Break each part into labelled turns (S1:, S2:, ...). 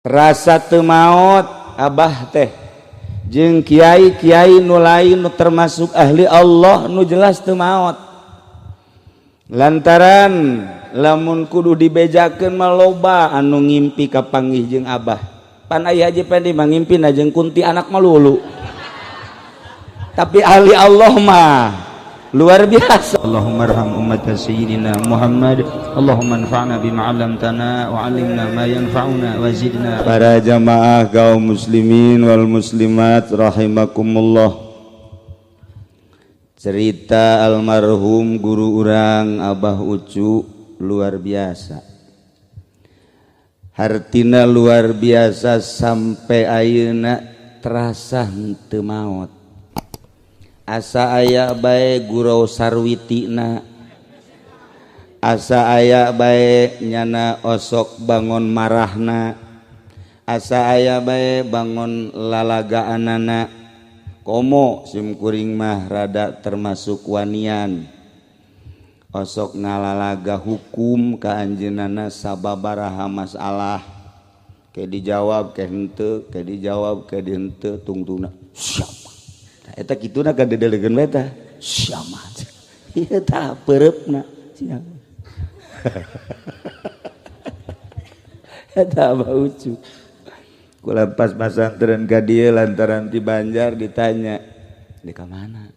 S1: rasa teu maot abah teh jeung kiai-kiai nu lain nu termasuk ahli Allah nu jelas teu maot lantaran lamun kudu dibejakeun mah loba anu ngimpi kapanggih jeung abah pan aya Haji Pendi mah ngimpina jeung kunti anak mah lulu tapi ahli Allah mah luar biasa. Allahumma arham ummat sayyidina Muhammad, Allahumma anfa'na bima 'allamtana wa 'allimna ma yanfa'una wa zidna. Para jamaah kaum muslimin wal muslimat rahimakumullah. Cerita almarhum guru urang Abah Ucu luar biasa. Hartina luar biasa sampai ayeuna terasa henteu maot. Asa aya bae gurau sarwitina asa aya bae nyana osok bangun marahna asa aya bae bangun lalagaanana komo simkuring mah rada termasuk wanian osok ngalalaga hukum ka anjeunana sababaraha masalah ke dijawab ke henteu ke dijawab ke henteu tungtungna siapa eta kituna ka dedelegeun we tah siapa ieu tah peureupna siapa eta Abah Ucu kula pas pasantren ka dieu lantaran ti Banjar ditanya dek ka mana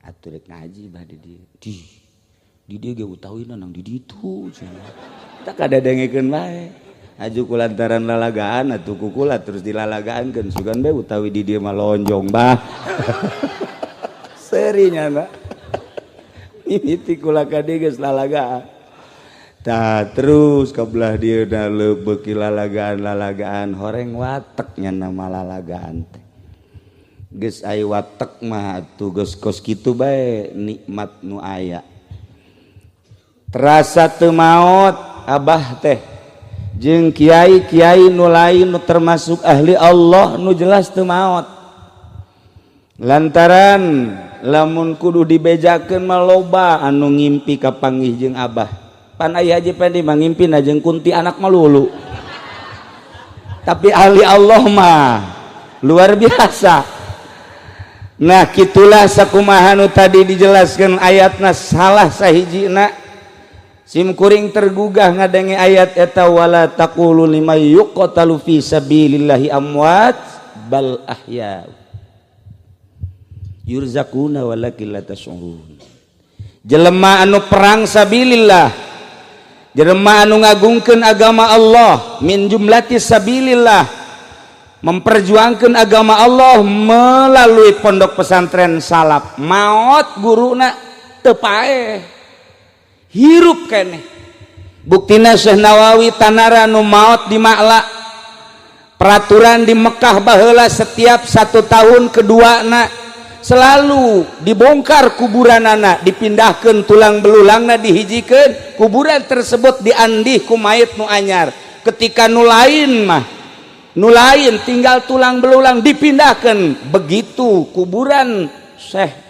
S1: atuh rek ngaji bah di dieu di dieu ge utawina nang di ditu tak kadadengekeun wae aju kulantaran lalagaan atuh kukula terus dilalagaankeun sugan bae utawi di dieu mah lonjong bah serinya na mimiti kula ka dieu geus lalagaan tah terus kabelah dieu na leubeuk lalagaan horeng watek nya nama lalagaan teh geus aya watek mah atuh geus kos kitu bae nikmat nu aya terasa teu maot abah teh jeung kiai-kiai nu lain nu termasuk ahli Allah nu jelas teu maot lantaran lamun kudu dibejakeun mah loba anu ngimpi kapanggih jeung abah pan aya Haji Pendi mah ngimpina jeung kunti anak mah lulu tapi ahli Allah mah luar biasa. Nah kitulah sakumaha nu tadi dijelaskeun ayatna salah sahijina simkuring tergugah ngadenge ayat eta wala taqulu liman yuqtalu fi sabilillahi amwat bal ahya yurzaquna walakin la tash'urun. Jelema anu perang sabilillah, jelema anu ngagungkeun agama Allah min jumlati sabilillah, memperjuangkan agama Allah melalui pondok pesantren salaf, maot guruna teu paeh hirup keneh. Buktina Syekh Nawawi tanara nu maot di Ma'la, peraturan di Mekah baheula setiap 1 tahun keduana selalu dibongkar kuburanana, dipindahkeun tulang belulangna dihijikeun, kuburan tersebut diandih ku mayit nu anyar. Ketika nu lain mah nu lain tinggal tulang belulang dipindahkan. Begitu kuburan Syekh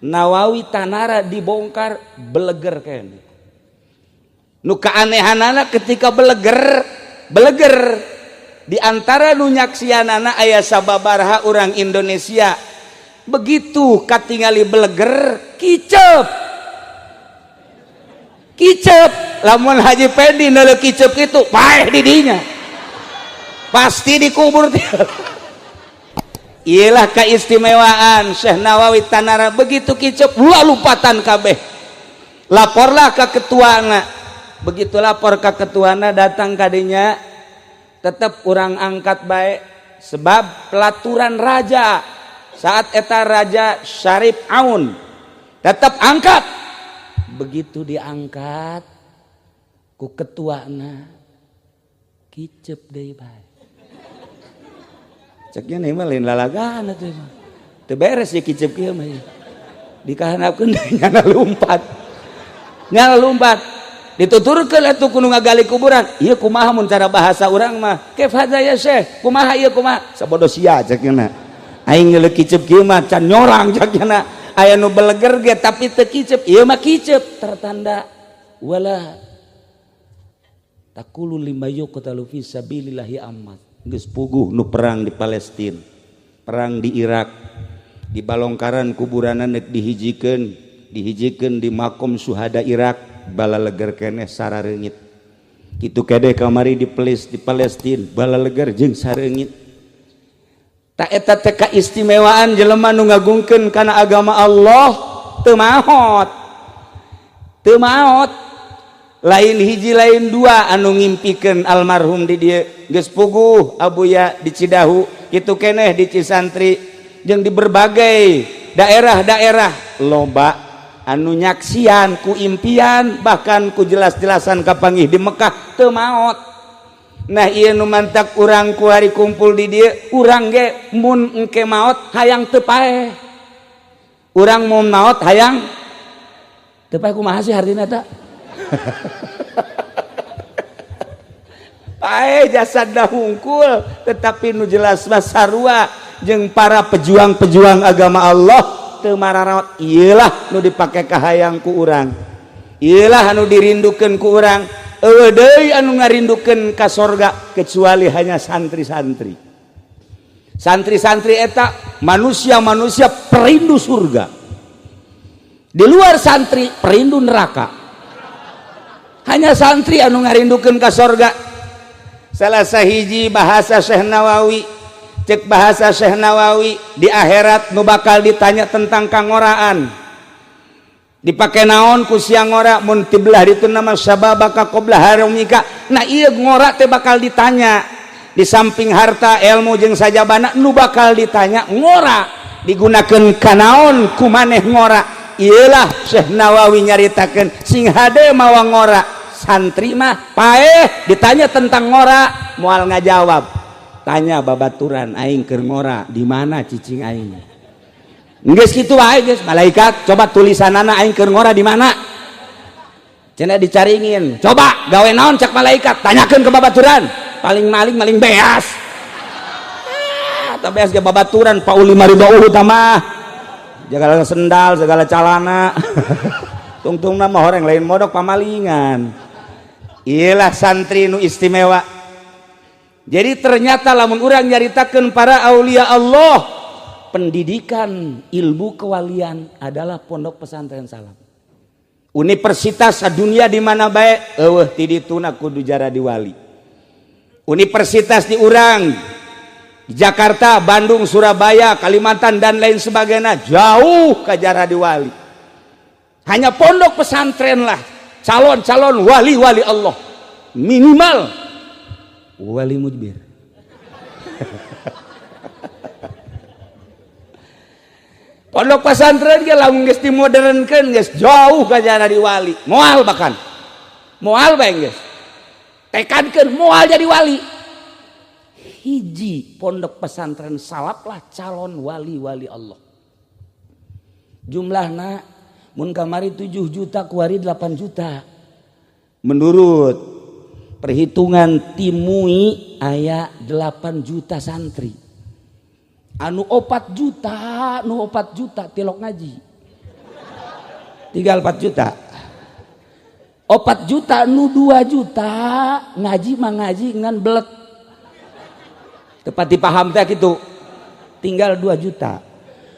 S1: Nawawi tanara dibongkar beleger kene. Nu kaanehanana ketika beleger di antara nu nyaksianana aya sababaraha orang Indonesia. Begitu katingali beleger kicep lamun Haji Pendi neuleuh kicep kitu paeh di dinya pasti dikubur. Iyalah keistimewaan Syekh Nawawi tanara begitu kicep lupatan kabeh. Laporlah ke ketuana, begitu lapor ke ketuana datang kadinya tetap orang angkat baik sebab pelaturan raja saat eta Raja Syarif Aun tetap angkat. Begitu diangkat ku ketuana kicep deui bae. Ceknya nih mah lain lalagaan atuh mah. Teu beres ya kicep kieu mah. Dikahanapkeun nyana lumpat. Dituturkeun atuh kudu ngagali kuburan. Ieu kumaha mun cara bahasa urang mah? Kaif hadza ya Syekh? Kumaha ieu kumaha? Sabodo sia cekna. Aing ngeuleuh kicep kieu mah can nyorang cekna. Aya nu beleger ge tapi teu kicep. Ieu mah kicep tertanda wala takulu lima yuqtalu fi sabilillahi ammat geus puguh nu perang di Palestina, perang di Irak, di balongkaran kuburanna neuk dihijikeun di makom syuhada Irak balaleger keneh sarareungit kitu kede kamari di Palestina balaleger jeung sareungit. Tak eta teh kaistimewaan jelema nu ngagungkeun kana agama Allah teu maot lain hiji lain dua anu ngimpikeun almarhum di dieu geus puguh abuya di Cidahu kitu keneh di Cisantri jeung di berbagai daerah-daerah loba anu nyaksian ku impian bahkan ku jelas-jelasan kapanggih di Mekah teu maot. Nah ieu nu mantak urang ku hari kumpul di dieu urang ge mun engke maot hayang teu paeh, urang mun maot hayang teu paeh kumaha sih hartina eta paeh jasadna hungkul tetapi nu jelas mah sarua jeung para pejuang-pejuang agama Allah teu mararaot. Ieulah nu dipake kahayang ku urang, ieulah anu dirindukeun ku urang. Eueuh deui anu ngarindukeun ka sorga kecuali hanya santri-santri. Santri-santri eta manusia-manusia perindu surga. Di luar santri perindu neraka. Hanya santri anu ngarindukeun ka sorga. Salah sahiji bahasa Syekh Nawawi, cek bahasa Syekh Nawawi di akhirat nu bakal ditanya tentang kangoraan. Dipake naon ku siang ngora mun tiblah ditu nama sababaka qabla harumika. Nah ieu ngora teh bakal ditanya di samping harta ilmu jeung sajabana nu bakal ditanya ngora digunakeun ka naon ku maneh ngora. Ieulah Syekh Nawawi nyaritakeun sing hade mawa ngora, santri mah paeh ditanya tentang ngora moal ngajawab. Tanya babaturan aing keur ngora di mana cicing aing. Geus kitu wae geus malaikat coba tulisanana aing keur ngora di mana cenah dicaringin coba gawe naon cak malaikat tanyakeun ke babaturan paling maling beas beas ge babaturan pauli marido tamah segala sendal segala calana tungtungna mah horeng lain modok pamalingan. Iyalah santri nu istimewa. Jadi ternyata lamun urang nyaritakeun para aulia Allah pendidikan ilmu kewalian adalah pondok pesantren Salam. Universitas dunia di mana bae eueuh ti dituna kudu jadi wali. Universitas di urang di Jakarta, Bandung, Surabaya, Kalimantan dan lain sebagainya jauh ka jadi wali. Hanya pondok pesantren lah calon-calon wali-wali Allah. Minimal wali mudbir. Pondok pesantren ge lamun geus dimodernkeun geus jauh ka jadi wali. Moal bahkan. Moal bae geus. Tekankeun moal jadi wali. Hiji pondok pesantren salap lah calon wali-wali Allah. Jumlahna mun kamari 7 juta kuari 8 juta. Menurut perhitungan Timui aya 8 juta santri. Anu 4 juta tilok ngaji tinggal 4 juta 4 juta nu 2 juta ngaji mah ngaji ngan belek tepat dipaham teh gitu tinggal 2 juta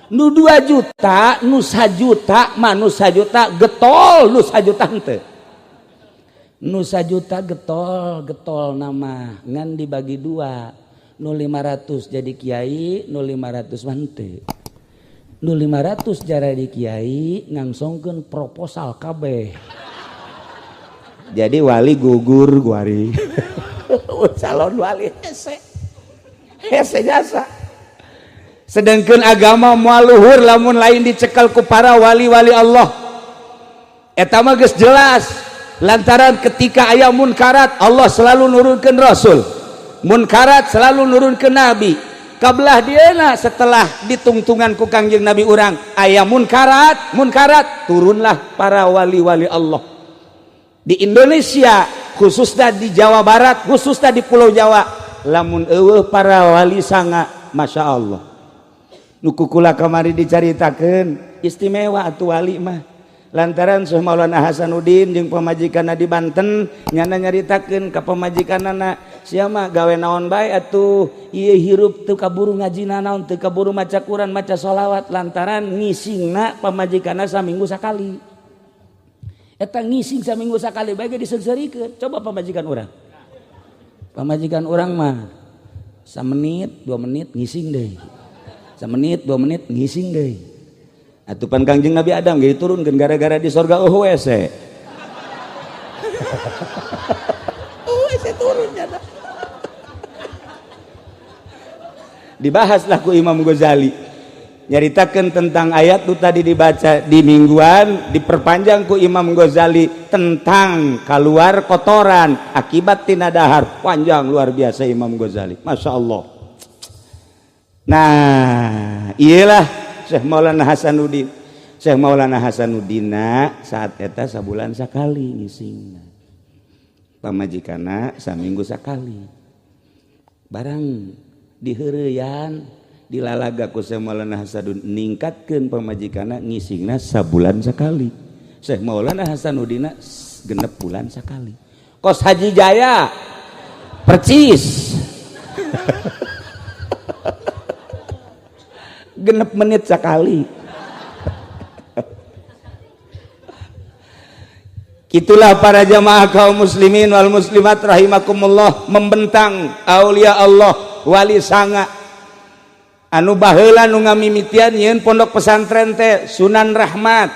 S1: nu 2 juta nu 1 juta mah nu 1 juta getol nu 1 juta henteu nu 1 juta getol nama ngan dibagi 2 nu 500 jadi kiai nu 500 mante nu 500 jadi kiai ngangsongkeun proposal kabeh jadi wali gugur guari calon wali hese jasa sedangkan agama moal luhur lamun lain dicekel ku para wali-wali Allah eta mah geus jelas lantaran ketika aya munkarat Allah selalu nurunkeun rasul munkarat selalu nurun ke Nabi kablah diana setelah ditungtungan ku Kangjeng Nabi urang aya munkarat turunlah para wali-wali Allah di Indonesia khususnya di Jawa Barat khususnya di Pulau Jawa lamun eueuh para wali sanga Masya Allah nu kukula kamari dicaritakeun istimewa atuh wali mah lantaran Syekh Maulana Hasanuddin jeung pamajikanna di Banten nyana nyaritakeun ka pamajikanana sia mah gawe naon bae atuh ieu hirup teu kaburu ngajina naon teu kaburu maca Quran maca sholawat lantaran ngisingna pamajikanna saminggu sakali eta ngising saminggu sakali bae ge diseungseurikeun coba pamajikan urang mah 1 menit 2 menit ngising deui 1 menit 2 menit ngising deui atupan Kangjeng Nabi Adam ge diturunkeun gara-gara di sorga WC. WC turunnya dah. Dibahaslah ku Imam Ghazali. Nyaritakeun tentang ayat itu tadi dibaca di mingguan, diperpanjang ku Imam Ghazali tentang keluar kotoran akibat tina dahar. Panjang luar biasa Imam Ghazali. Masya Allah. Nah, iyalah Syekh Maulana Hasanuddin. Syekh Maulana Hasanuddin saat eta sabulan sakali ngisingna. Pamajikanna saminggu sakali. Barang diheureyan dilalaga ku Syekh Maulana Hasanuddin ningkatkeun pamajikanna ngisingna sabulan sakali. Syekh Maulana Hasanuddin 6 bulan sakali. Kos Haji Jaya percis 6 menit sekali. Itulah para jamaah kaum muslimin wal muslimat rahimakumullah membentang aulia Allah wali sanga anu baheula nu ngamimitian nyeun pondok pesantren teh Sunan Rahmat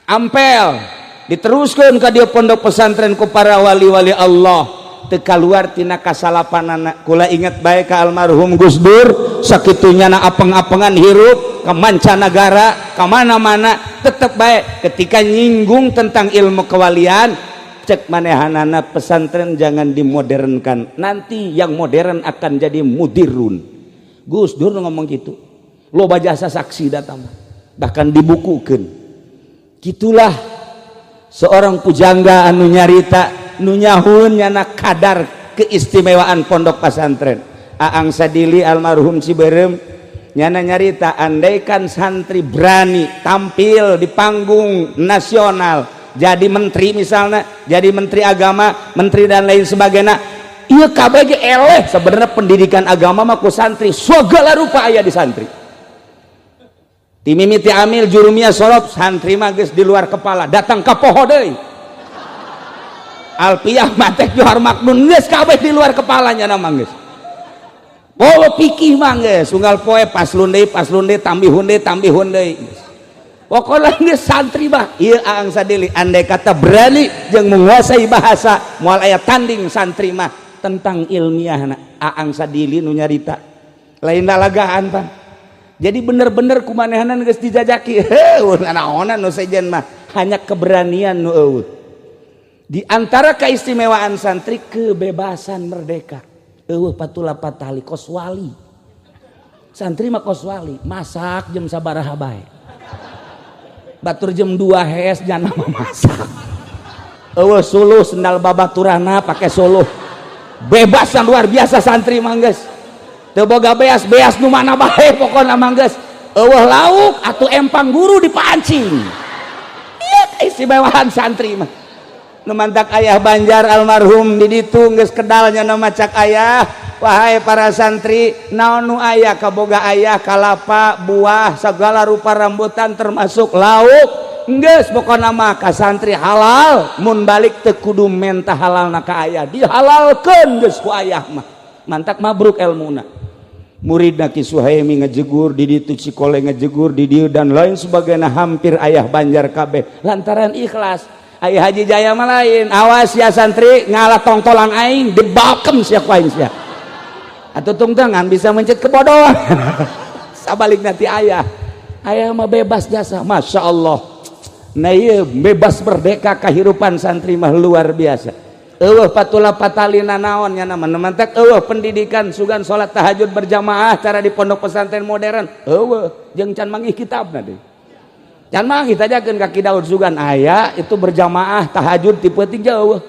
S1: Ampel diteruskeun ka dieu pondok pesantren ku para wali-wali Allah teu kaluar tina kasalapanana. Kula inget bae ka almarhum Gus Dur sakitunya na apeng-apengan hirup ke mancanagara ke mana-mana tetep bae ketika nyinggung tentang ilmu kewalian cek manehanana pesantren jangan dimodernkan, nanti yang modern akan jadi mudirun. Gus Dur ngomong gitu, loba jasa saksi datang bahkan dibukukeun. Gitulah seorang pujangga anu nyarita nu nyahun nyana kadar keistimewaan pondok pesantren. Aang Sadili almarhum Ciberem nyana nyarita andaikan santri berani tampil di panggung nasional jadi menteri misalnya, jadi menteri agama, menteri dan lain sebagainya, ieu kabeh ge eleh sebenarnya pendidikan agama mah ku santri segala rupa aya di santri. Ti mimiti amil jurumiyah sorop santri mah geus di luar kepala datang ka poho deui. Alpiyah matek Johar Maknun geus kabeh di luar kepalanya nama geus. Polo pikih mah geus unggal poe paslun deui tambihun deui. Pokona geus santri mah ieu Aang Sadili andai kata berani jeung menguasai bahasa moal aya tanding santri mah tentang ilmiahna Aang Sadili nu nyarita. Lain dalagaan Pak. Jadi bener-bener kumanehanan geus dijajaki. Heuh naonan nu sejen mah hanya keberanian nu eueuh. Di antara keistimewaan santri kebebasan merdeka. Eueuh patula patali kos wali. Santri mah kos wali, masak jam sabaraha bae. Batur jam 2 hees jana masak. Eueuh suluh sendal babaturana pake suluh. Bebas yang luar biasa santri mah geus. Teu boga beas nu mana bae pokona mah geus. Eueuh lauk atuh empang guru dipancing. Ieu keistimewaan santri mah. Nu mantak ayah Banjar almarhum di ditu geus kedalnya nu macak ayah, wahai para santri naon nu aya kaboga ayah kalapa buah segala rupa rambutan termasuk lauk geus pokona mah ka santri halal mun balik teu kudu mentah halalna ka ayah dihalalkeun geus ku ayah mah mantak mabruk elmuna. Muridna Ki Suhaimi ngejegur di ditu Cikole ngejegur di dieu dan lain sebagainya hampir ayah Banjar kabeh lantaran ikhlas. Ayah Haji Jaya mah lain, awas ya santri ngalah tongtolang aing dibakem sia ku aing sia. Atuh tungtangan bisa mencet kebodohan. Sabalik nanti ayah mah bebas jasa, masya Allah. Nah iya bebas merdeka kehidupan santri mah luar biasa. Eueuh patula patalina naon nya nama mantek eueuh pendidikan sugan salat tahajud berjamaah cara di pondok pesantren modern. Eueuh jeung can manggih kitabna deui. Can mah kita jakeun kaki Daud sugan aya itu berjamaah tahajud ti peuting jauh.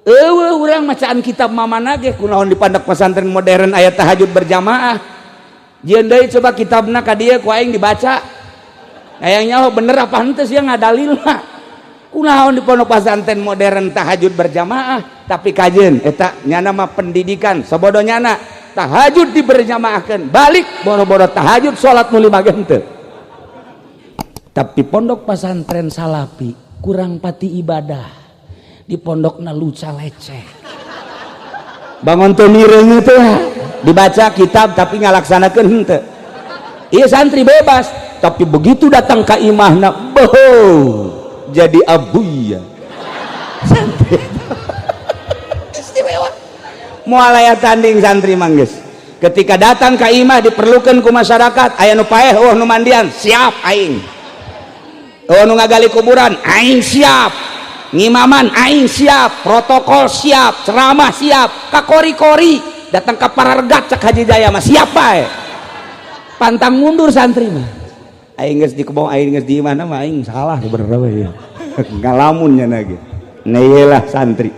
S1: Eueuh urang macaan kitab mamana ge kunaon di pondok pesantren modern aya tahajud berjamaah. Jieun deui coba kitabna ka dieu ku aing dibaca. kayaknya bener apa henteu sih ngadalil mah kunaon di pondok pesantren modern tahajud berjamaah tapi kajen eta nyana mah pendidikan sabodo nyana tahajud diberjamaahkeun balik boro-boro tahajud salat nu 5 jam teu tapi pondok pesantren salafi kurang pati ibadah di pondokna luca leceh bangun teu mireung teh dibaca kitab tapi ngalaksanakeun henteu ieu santri bebas tapi begitu datang ka imahna boho jadi abuya santri istimewa moal aya tanding santri manggeus ketika datang ka imah diperlukeun ku masyarakat aya nu paeh nu mandian siap aing nu ngagali kuburan aing siap ngimaman aing siap protokol siap ceramah siap ka kori-kori datang ka Parargat cak Haji Jaya mah siap bae pantang mundur santri mah aing geus di kebon aing geus di mana mah aing salah bener we ngalamun nya ge neulah santri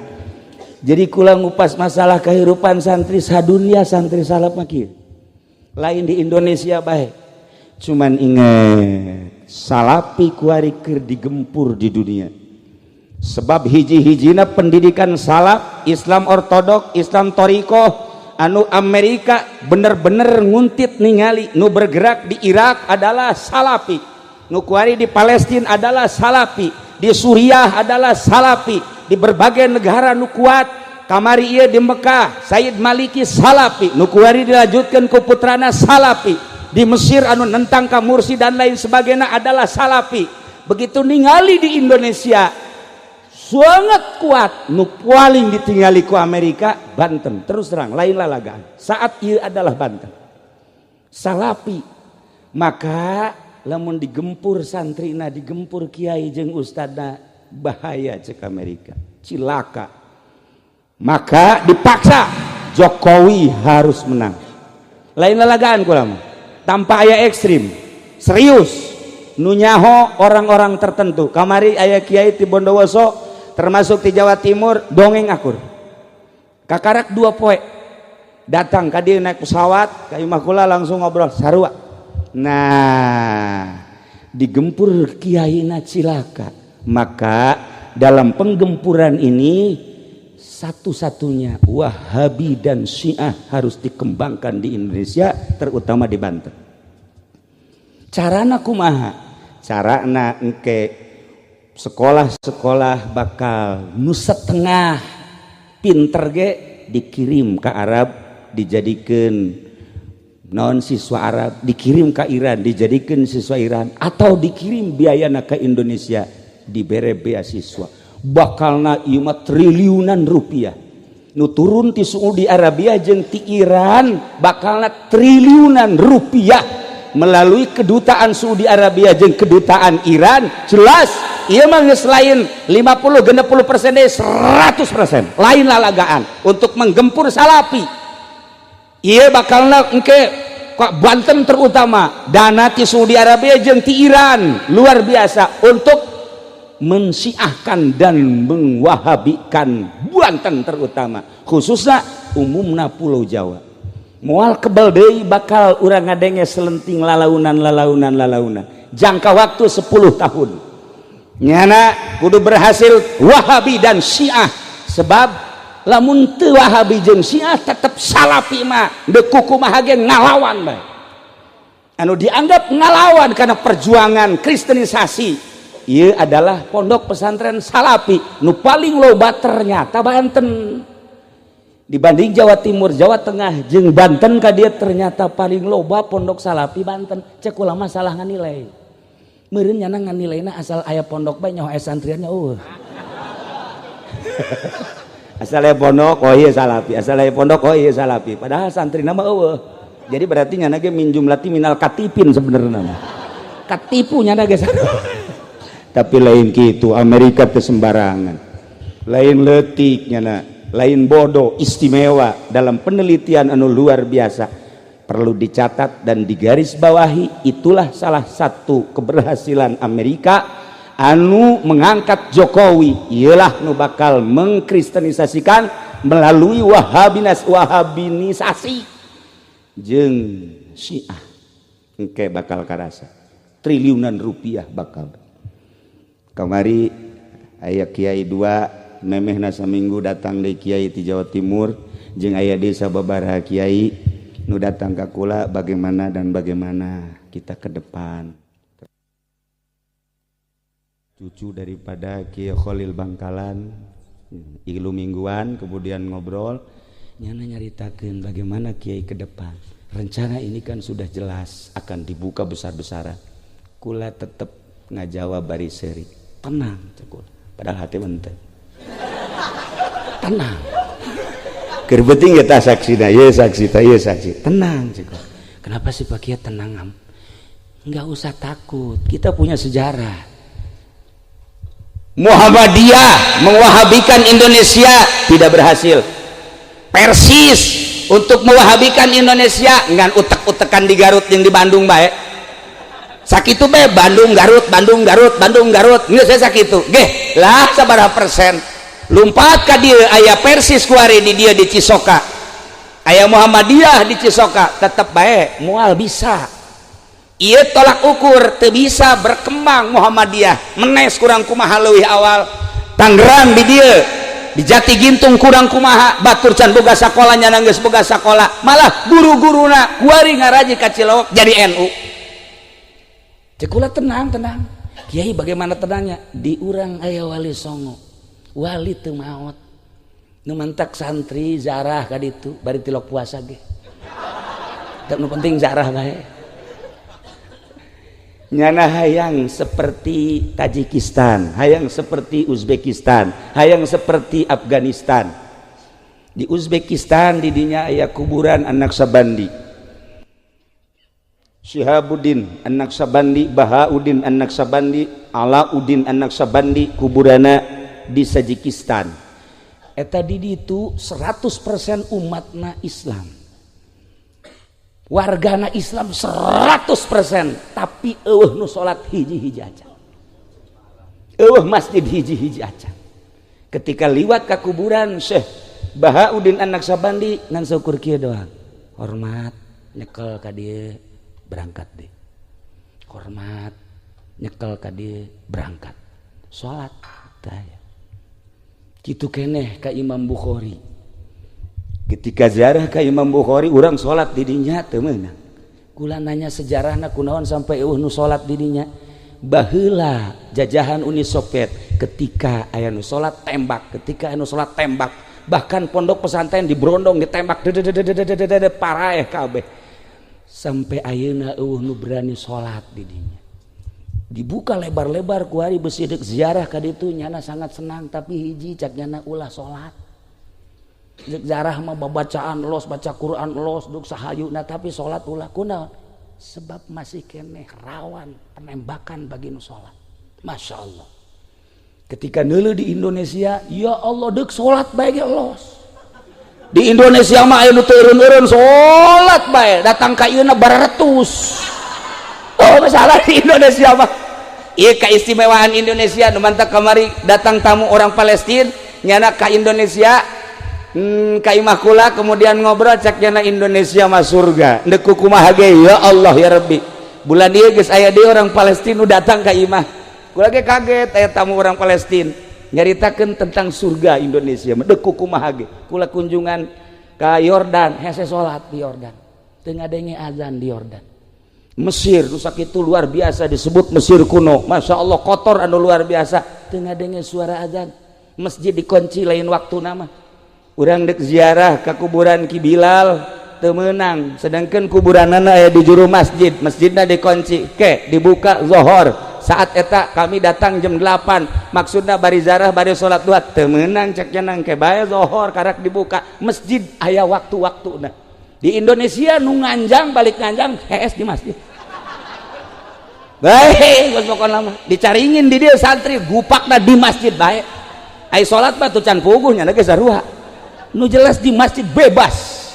S1: jadi kula ngupas masalah kehidupan santri sadunia santri salaf mah kieu lain di Indonesia bae cuman inget salapi kuari keur digempur di dunia sebab hiji-hijina pendidikan salaf Islam ortodok Islam torikoh anu Amerika bener-bener nguntit ningali nu bergerak di Irak adalah salafi nu kuari di Palestina adalah salafi di Suriah adalah salafi di berbagai negara nu kuat kamari ieu di Mekah Sayyid Maliki salafi nu kuari dilanjutkeun ku putrana salafi di Mesir anu nentang ka Mursi dan lain sebagainya adalah salafi begitu ningali di Indonesia sangat kuat nu paling ditinggali ku Amerika Banten terus terang lain lalagaan saat ieu adalah Banten salafi maka lamun digempur santrina digempur kiai jeung ustadna bahaya cek Amerika cilaka maka dipaksa Jokowi harus menang lain lalagaan kula mah tanpa aya ekstrim serius nu nyaho orang-orang tertentu kamari aya kiai ti Bondowoso termasuk di Jawa Timur dongeng akur kakarak 2 poe datang ka dieu naik pesawat ka imah kula langsung ngobrol sarua nah digempur kiaina cilaka maka dalam penggempuran ini satu-satunya Wahabi dan Syiah harus dikembangkan di Indonesia terutama di Banten carana kumaha carana engke sekolah-sekolah bakal nu setengah pinter ge dikirim ke Arab dijadikeun naon siswa Arab dikirim ke Iran dijadikeun siswa Iran atau dikirim biayana ke Indonesia dibere beasiswa bakalna ieu mah triliunan rupiah nu turun ti Saudi Arabia jeung ti Iran bakalna triliunan rupiah melalui kedutaan Saudi Arabia jeung kedutaan Iran jelas ieu mah geus lain 50-60% deh 100% lain lalagaan untuk menggempur salafi ieu bakalna engke kok Banten terutama dana ti Saudi Arabia jeung ti Iran luar biasa untuk mensiahkan dan mengwahabikan Banten terutama khususnya umumna Pulau Jawa moal kebal deui bakal urang ngadenge selenting lalaunan jangka waktu 10 tahun nyana kudu berhasil Wahabi dan Syiah sebab lamun teu Wahabi jeung Syiah tetep salafi mah deuk kumaha ge ngalawan bae anu dianggap ngalawan karena perjuangan kristenisasi ieu adalah pondok pesantren salafi nu paling loba ternyata Banten dibanding Jawa Timur Jawa Tengah jeung Banten ka dia ternyata paling loba pondok salafi Banten cek ulama salah nganilai meureun nyana nganilaina asal aya pondok bae nyaho aya santriannya asal aya pondok oh ieu salafi asal aya pondok oh ieu salafi padahal santrina mah eueuh jadi berarti nyana ge min jumlati minal katipin sebenarnya mah katipu nyana ge tapi lain gitu Amerika teu sembarangan lain leutik nyana lain bodoh istimewa dalam penelitian anu luar biasa perlu dicatat dan digarisbawahi itulah salah satu keberhasilan Amerika anu mengangkat Jokowi ialah nu bakal mengkristenisasikan melalui wahabinisasi jeung Syiah engke bakal karasa triliunan rupiah bakal kamari aya kiai dua memehna saminggu datang dari kiai di Jawa Timur jeung aya desa babaraha kiai nu datang ka kula bagaimana kita ke depan. Cucu daripada Kiai Khalil Bangkalan ilu mingguan kemudian ngobrol nyana nyaritakeun bagaimana Kiai ke depan. Rencana ini kan sudah jelas akan dibuka besar-besaran. Kula tetep ngajawab bari seuri. Tenang cekul. Padahal hati menteu. Tenang. Keur beuting eta saksina, ye saksi, ye saksi. Tenang cekul. Kenapa sih Pak Kiai tenang am? Enggak usah takut. Kita punya sejarah. Muhammadiyah mewahabikan Indonesia tidak berhasil. Persis untuk mewahabikan Indonesia ngan utek-utekan di Garut yang di Bandung bae. Sakitu bae Bandung Garut ngeus saya sakitu. Geh, lah sabaraha persen. Lumpat ka dieu aya Persis kuari di dia di Cisoka. Aya Muhammadiyah di Cisoka, tetep bae moal bisa. Ieu tolak ukur teu bisa berkembang Muhammadiyah. Menes kurang kumaha leuwih awal. Tangerang di dieu di Jati Gintung kurang kumaha, batur can boga sakola nyana geus boga sakola, malah guru-guruna kuari ngaraji ka Cilowok jadi NU. Cek kula tenang. Kiai bagaimana tenangnya? Di urang aya wali songo. Wali teu maot. Nu mentak santri zarah ka ditu bari tilok puasa ge. Teu nu penting zarah bae. Nyana hayang seperti Tajikistan, hayang seperti Uzbekistan, hayang seperti Afghanistan. Di Uzbekistan di dinya aya kuburan An-Naqsabandi. Syihabuddin An-Naqsabandi, Bahauddin An-Naqsabandi, Alauddin An-Naqsabandi kuburana di Tajikistan. Eta di ditu 100% umatna Islam. Wargana Islam 100%, tapi eueuh nu salat hiji-hiji acan. Eueuh masjid hiji-hiji acan. Ketika liwat ka kuburan Syekh Bahauddin An-Naqsabandi ngan syukur kieu doang. Hormat nyekel ka dieu berangkat deui. Hormat nyekel ka dieu berangkat. Salat tah. Kitu keneh ka Imam Bukhari. Ketika ziarah ka Imam Bukhari urang salat di dinya teu meunang. Kula nanya sejarahna kunaon sampai eueuh nu salat di dinya. Baheula jajahan Uni Soviet ketika aya nu salat tembak, bahkan pondok pesantren diberondong ditembak paraeh kabeh. Sampai ayeuna eueuh nu berani salat di dinya. Dibuka lebar-lebar ku ari besi deuk ziarah ka ditu nyana sangat senang tapi hiji cak nyana ulah salat. Zarah mah babacaan los, baca Quran los, duk sahayuna tapi salat ulah kunaon? Sebab masih keneh rawan penembakan bagi nu salat. Masya Allah. Ketika neuleuh di Indonesia, ya Allah deuk salat bae ge los. Di Indonesia mah aya nu teu eureun-eureun salat bae, datang ka ieu na bararetus. Oh masalah di Indonesia mah. Ieu keistimewaan Indonesia nu mantap kamari datang tamu orang Palestina nyana ka Indonesia. Ka imah kula kemudian ngobrol cak nyana Indonesia mah surga. Deuk kumaha ge ya Allah ya Rabbi. Bulan ieu geus aya deui orang Palestina nu datang ka imah. Kula ge kaget aya tamu orang Palestina nyaritakeun tentang surga Indonesia. Deuk kumaha ge. Kula kunjungan ka Yordan, hese salat di Yordan. Teu ngadenge azan di Yordan. Mesir nu sakitu luar biasa disebut Mesir kuno. Masya Allah kotor anu luar biasa. Teu ngadenge suara azan. Masjid dikunci lain waktu nama. Urang dek ziarah ke kuburan Ki Bilal teu meunang, sedangkan kuburanana aya di juru masjid, masjidna dikunci. Ke dibuka zuhur. Saat eta kami datang jam 8. Maksudna bari ziarah bari salat duha teu meunang cek cenang ke bae zuhur karek dibuka. Masjid aya waktu-waktuna. Di Indonesia nu nganjang balik nganjang hees di masjid. Bae geus pokona mah dicaringin di dieu santri gupakna di masjid bae. Ai salat mah teu can puguh nya geus saruha. Nu jelas di masjid bebas.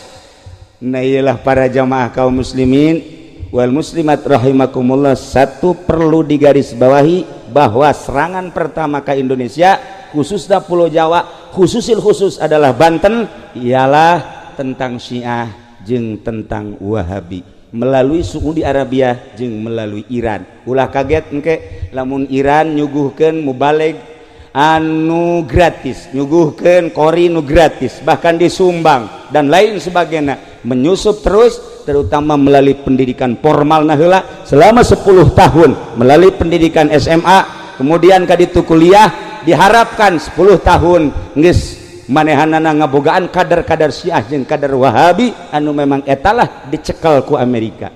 S1: Nah iyalah para jamaah kaum muslimin wal muslimat rahimakumullah, satu perlu digarisbawahi bahwa serangan pertama ke Indonesia khususnya Pulau Jawa, khusus adalah Banten, ialah tentang Syiah jeung tentang Wahabi. melalui Saudi Arabia jeung melalui Iran. Ulah kaget engke lamun Iran nyuguhkeun mubalig anu gratis, nyuguhkeun kori nu gratis, bahkan disumbang dan lain sebagainya, menyusup terus terutama melalui pendidikan formal nah heula selama 10 tahun melalui pendidikan SMA, kemudian kaditu kuliah diharapkan 10 tahun geus manehanana ngabogaan kadar-kadar Syiah jeung kadar Wahabi anu memang etalah dicekel ku Amerika.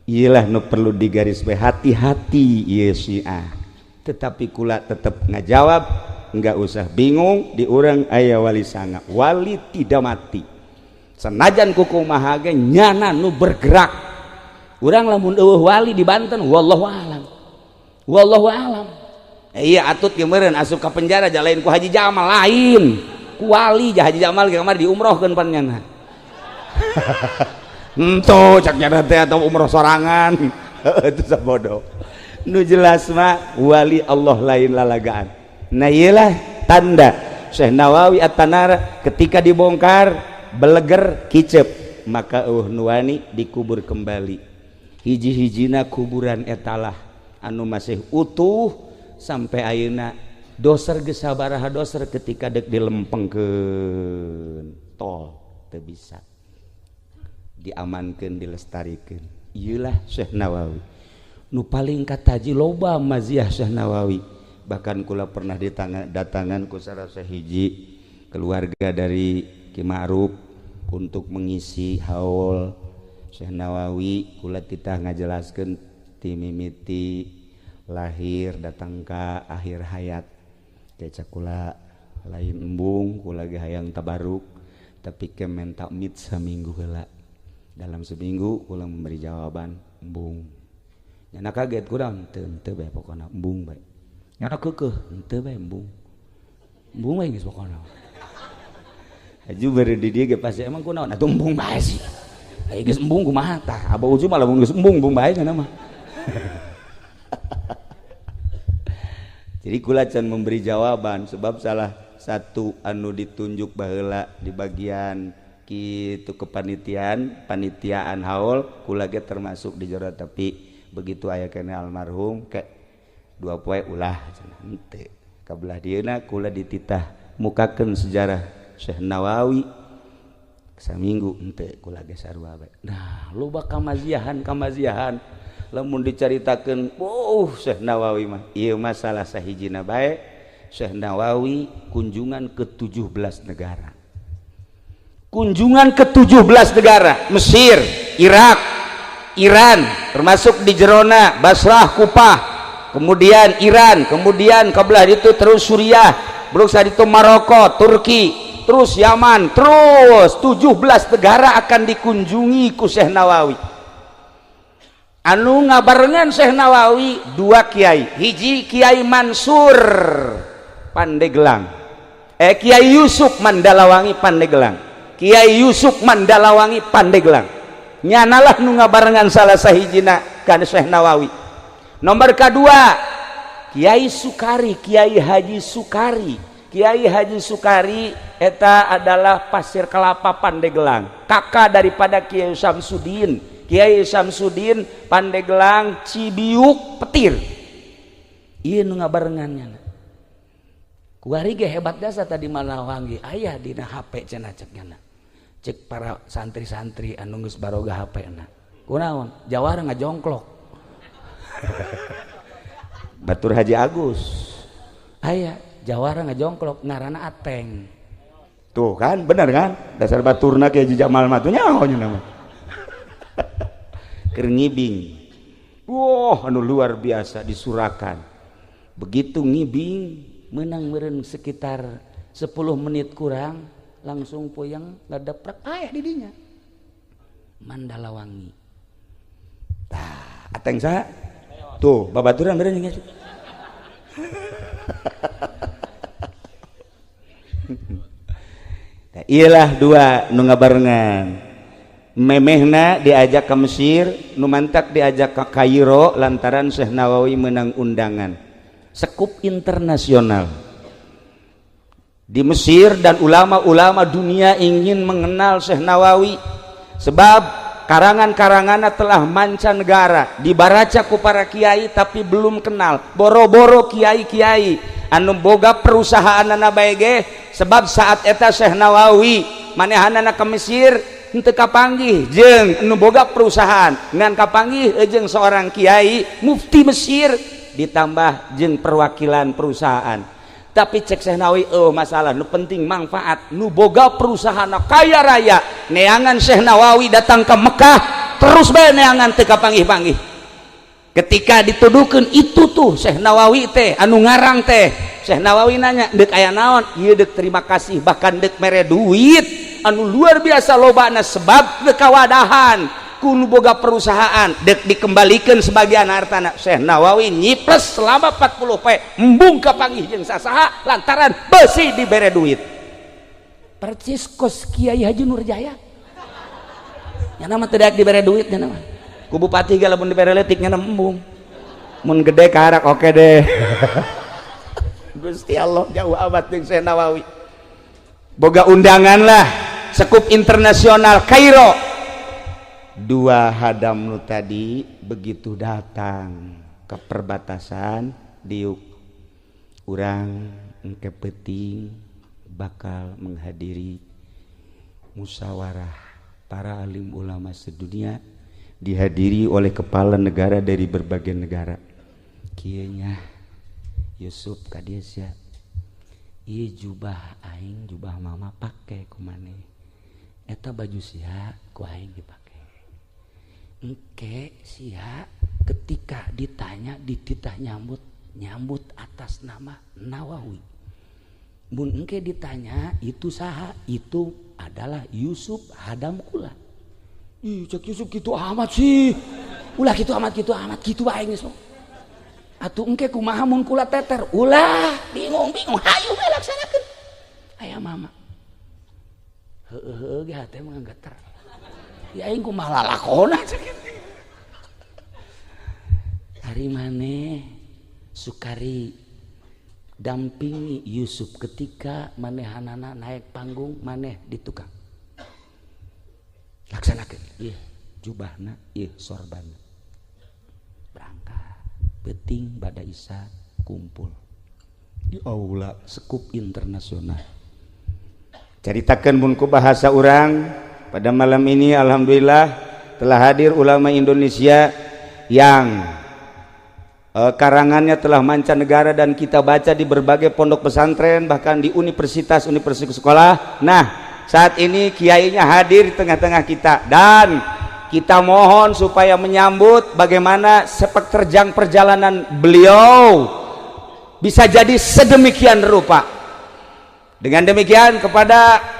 S1: Iyalah nu perlu digarisbawahi, hati-hati ieu Syiah. Tetapi kula tetap ngajawab, enggak usah bingung, di urang aya wali sanga, wali tidak mati. Senajan kukumaha ge nyana nu bergerak. Urang lamun eueuh wali di Banten, wallahu alam. Wallahu alam. Iya atut ge meureun asup ka penjara jalain ku Haji Jamal lain. Ku wali jah Haji Jamal ge kamari diumrohkeun panjenengan. Henteu cak nyana teh atau umroh sorangan. Itu sabodo. Nu jelas mah wali Allah lain lalagaan. Nah iyalah tanda Syekh Nawawi At-Tanara ketika dibongkar beleger kicep, maka nuwani dikubur kembali. Hiji-hijina kuburan etalah anu masih utuh sampai ayeuna. Doser geus sabaraha doser ketika dek dilempengkeun tol teu bisa diamankeun dilestarikeun. Iyalah Syekh Nawawi nu paling kataji loba maziah Syekh Nawawi. Bahkan kula pernah datangan ku salah sahiji keluarga dari Ki Ma'ruf untuk mengisi haul Syekh Nawawi. Kula titah ngajelaskeun ti mimiti lahir datang ka akhir hayat. Kecak kula lain embung, kula ge hayang tabaruk tapi kemen takmid saminggu heula. Dalam seminggu kula memberi jawaban embung. Nyana kaget kurang teu bae pokona embung bae. Nyana keukeuh teu bae embung. Embung bae geus pokona. Aju bari di dieu ge pasti emang kunaon atuh embung bae sih. Ai geus embung kumaha tah? Aba uju mah lamun geus embung bae cenah mah. Jadi kula can memberi jawaban sebab salah satu anu ditunjuk baheula di bagian kitu kepanitiaan haul kula ge termasuk di jero tapi begitu aya kene almarhum ke 2 poe ulah cenah henteu kabelah dieuna kula dititah mukakeun sejarah Syekh Nawawi saminggu henteu kula ge sarua bae. Nah loba kamaziahan lamun dicaritakeun Syekh Nawawi mah ieu masalah sahijina bae. Syekh Nawawi kunjungan ke 17 negara. Kunjungan ke 17 negara, Mesir, Irak, Iran, termasuk di jerona Basrah, Kufah, kemudian Iran, kemudian kabelah itu terus Suriah, belum saat itu Maroko, Turki, terus Yaman, terus 17 negara akan dikunjungi ku Syekh Nawawi. Anu ngabarengan Syekh Nawawi 2 kiai, hiji Kiai Mansur Pandeglang, Kiai Yusuf Mandalawangi Pandeglang, Kiai Yusuf Mandalawangi Pandeglang. Nyanalah nu ngabarengan salah sahijina kana Syekh Nawawi. Nomor kedua Kiai Sukari, Kiai Haji Sukari. Kiai Haji Sukari eta adalah Pasir Kelapa Pandeglang, kakak daripada Kiai Samsudin. Kiai Samsudin Pandeglang Cibiuk Petir. Ieu nu ngabarengannya. Kuari ge hebat dasa tadi Malawangi aya dina HP cenah cekna. Cek para santri-santri anu geus baroga HP-na. Kunaon? Jawara ngajongklok. Batur Haji Agus. Aya Jawara ngajongklok ngaranna Ateng. Tuh kan bener kan? Dasar baturna Kiai Haji Jamal mah tuh nyaho nama. Keur ngibing. Wah, anu luar biasa disurakan. Begitu ngibing menang meureun sekitar 10 menit kurang langsung puyeng ladeprak aya di dinya Mandalawangi. Tah, ateng saha? Tuh, babaturan meureun geus. Tah iyalah 2 nu ngabarengan. Memehna diajak ke Mesir, nu mantak diajak ke Kairo lantaran Syekh Nawawi menang undangan. Sekup internasional. Di Mesir dan ulama-ulama dunia ingin mengenal Syekh Nawawi sebab karangan-karanganna telah mancanegara dibaraca ku para kiai tapi belum kenal boro-boro kiai-kiai anu boga perusahaanna bae ge sebab saat eta Syekh Nawawi manehanana ke Mesir henteu kapanggih jeung anu boga perusahaan ngan kapanggih jeung seorang kiai mufti Mesir ditambah jeung perwakilan perusahaan. Tapi cek Syekh Nawawi masalah nu penting manfaat nu boga perusahaan kaya raya neangan Syekh Nawawi datang ke Mekah terus bae neangan teu kapanggih-panggih ketika dituduhkeun itu tuh Syekh Nawawi teh anu ngarang teh Syekh Nawawi nanya deuk aya naon ieu deuk terima kasih bahkan deuk mere duit anu luar biasa lobana sebab deuk kawadahan kudu boga perusahaan dek dikembalikan sebagian hartana. Syekh Nawawi nyipres selama 40 poe embung kapanggih jeung sasaha lantaran besi dibere duit percis kos Kiai Haji Nurjaya nya nama teu daek dibere duit nya nama ku bupati ge lamun dibere leutik nya embung mun gede karak oke deh Gusti Allah jauh amat jeung Syekh Nawawi boga undangan lah sekup internasional Kairo. Dua hadam nu tadi begitu datang ke perbatasan diuk urang engke penting bakal menghadiri musyawarah para alim ulama sedunia dihadiri oleh kepala negara dari berbagai negara kieu nya Yusuf Kadesya ieu jubah aing jubah mama pake ku maneh eta baju sia ku aing dipake engke sia ketika ditanya dititah nyambut atas nama Nawawi mun engke ditanya itu saha itu adalah Yusuf hadam kula ih cek Yusuf kitu amat sih ulah kitu amat kitu bae geus atuh engke kumaha mun kula teter ulah bingung hayu we laksanakeun aya mama heueuh ge hate mah geter ya aing kumaha lalakona hari maneh Sukari dampingi Yusuf ketika manehanana naik panggung maneh di tukang laksanakeun ieu jubahna ieu sorbanna berangkat penting bada Isa kumpul di aula sekup internasional caritakeun mun ku bahasa urang. Pada malam ini alhamdulillah telah hadir ulama Indonesia yang karangannya telah mancanegara dan kita baca di berbagai pondok pesantren bahkan di universitas sekolah. Nah saat ini kiainya hadir di tengah-tengah kita dan kita mohon supaya menyambut bagaimana sepak terjang perjalanan beliau bisa jadi sedemikian rupa. Dengan demikian kepada